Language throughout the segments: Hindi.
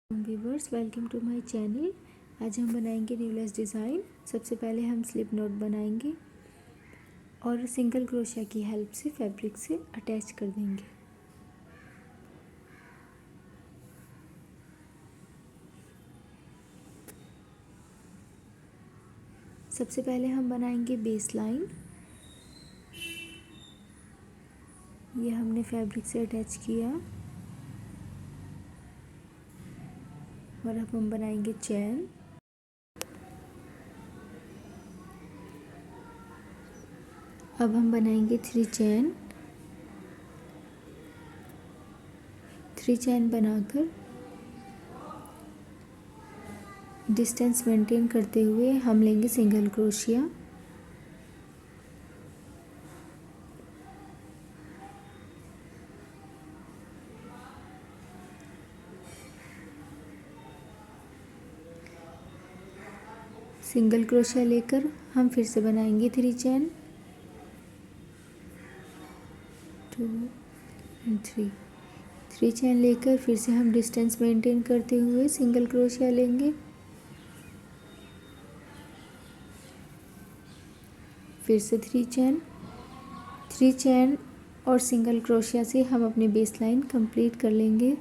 Viewers, welcome to my channel. आज हम बनाएंगे न्यूलेस डिज़ाइन। सबसे पहले हम स्लिप नॉट बनाएंगे और सिंगल क्रोशिया की हेल्प से फैब्रिक से अटैच कर देंगे। सबसे पहले हम बनाएंगे बेस लाइन। ये हमने फैब्रिक से अटैच किया और अब हम बनाएंगे चैन। अब हम बनाएंगे थ्री चैन बनाकर डिस्टेंस मेंटेन करते हुए हम लेंगे सिंगल क्रोशिया। सिंगल क्रोशिया लेकर हम फिर से बनाएंगे थ्री चैन, 2 and 3। थ्री चैन लेकर फिर से हम डिस्टेंस मेंटेन करते हुए सिंगल क्रोशिया लेंगे। फिर से थ्री चैन और सिंगल क्रोशिया से हम अपनी बेस लाइन कंप्लीट कर लेंगे।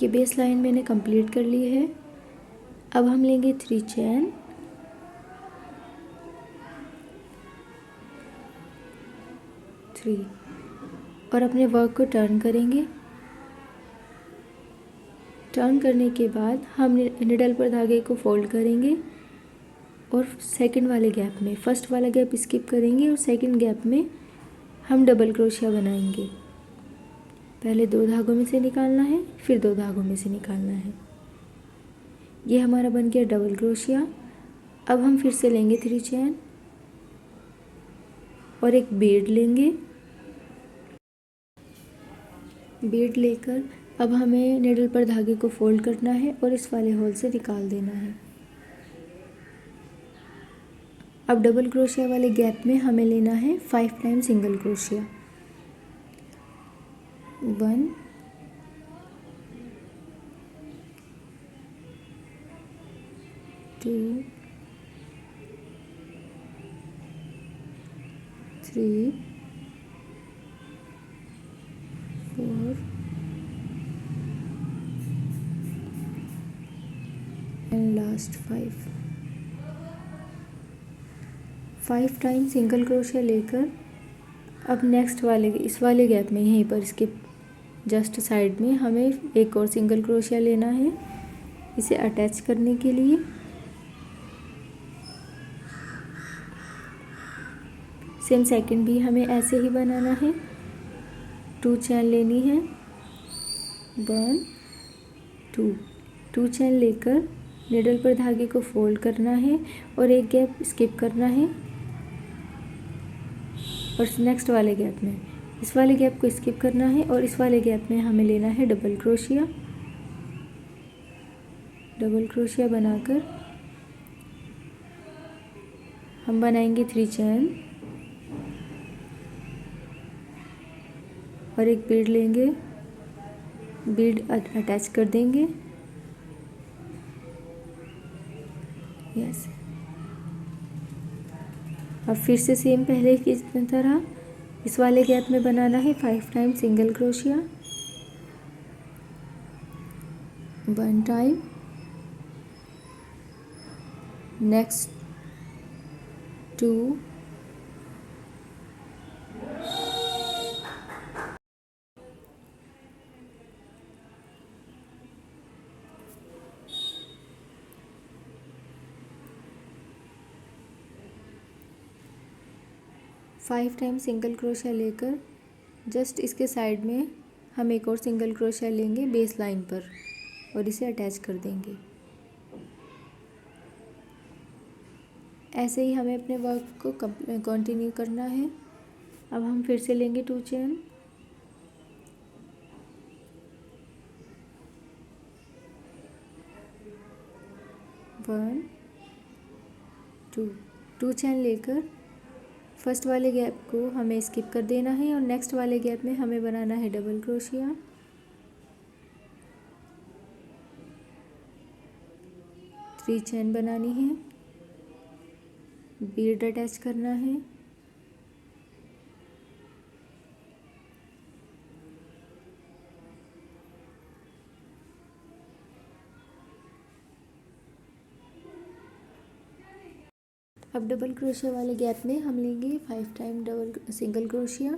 ये बेस लाइन मैंने कंप्लीट कर ली है। अब हम लेंगे थ्री चैन, और अपने वर्क को टर्न करेंगे। टर्न करने के बाद हम निडल पर धागे को फोल्ड करेंगे और सेकंड वाले गैप में फर्स्ट वाला गैप स्किप करेंगे और सेकंड गैप में हम डबल क्रोशिया बनाएंगे। पहले 2 धागों में से निकालना है, फिर 2 धागों में से निकालना है। ये हमारा बन गया डबल क्रोशिया। अब हम फिर से लेंगे थ्री चैन और एक बीड लेंगे। बीड लेकर अब हमें निडल पर धागे को फोल्ड करना है और इस वाले होल से निकाल देना है। अब डबल क्रोशिया वाले गैप में हमें लेना है 5 time single crochet. 1 2 3 4 and last 5 time single crochet लेकर अब नेक्स्ट वाले इस वाले गैप में यहीं पर इसके जस्ट साइड में हमें एक और सिंगल क्रोशिया लेना है इसे अटैच करने के लिए। सेम सेकंड भी हमें ऐसे ही बनाना है। 2 चैन लेनी है, 1 2 चैन लेकर निडल पर धागे को फोल्ड करना है और एक गैप स्किप करना है और नेक्स्ट वाले गैप में इस वाले गैप को स्किप करना है और इस वाले गैप में हमें लेना है डबल क्रोशिया बनाकर हम बनाएंगे थ्री चैन और एक बीड लेंगे, बीड अटैच कर देंगे। यस, अब फिर से सेम पहले की तरह इस वाले गैप में बनाना है 5 time single crochet. 1 time, next 2 5 time single crochet लेकर जस्ट इसके साइड में हम एक और सिंगल क्रोशिया लेंगे बेस लाइन पर और इसे अटैच कर देंगे। ऐसे ही हमें अपने वर्क को कंटिन्यू करना है। अब हम फिर से लेंगे 2 चेन, वन टू चेन लेकर फर्स्ट वाले गैप को हमें स्किप कर देना है और नेक्स्ट वाले गैप में हमें बनाना है डबल क्रोशिया। 3 चेन बनानी है, बीड अटैच करना है, अब डबल क्रोशिया वाले गैप में हम लेंगे 5 time double single crochet,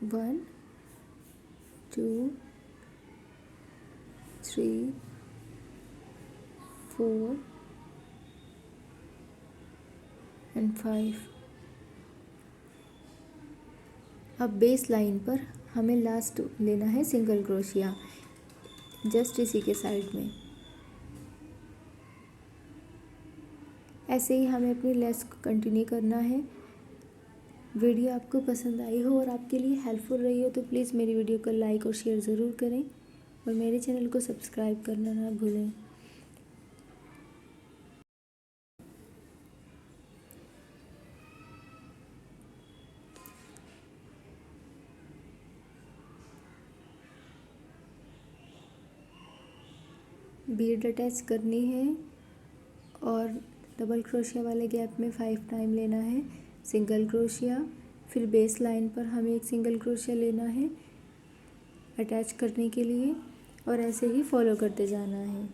one 2 3 4 and 5। अब बेस लाइन पर हमें लास्ट लेना है सिंगल क्रोशिया जस्ट इसी के साइड में। ऐसे ही हमें अपनी लेस को कंटिन्यू करना है। वीडियो आपको पसंद आई हो और आपके लिए हेल्पफुल रही हो तो प्लीज़ मेरी वीडियो को लाइक और शेयर ज़रूर करें और मेरे चैनल को सब्सक्राइब करना ना भूलें। बीड अटैच करनी है और डबल क्रोशिया वाले गैप में 5 टाइम लेना है सिंगल क्रोशिया, फिर बेस लाइन पर हमें एक सिंगल क्रोशिया लेना है अटैच करने के लिए और ऐसे ही फॉलो करते जाना है।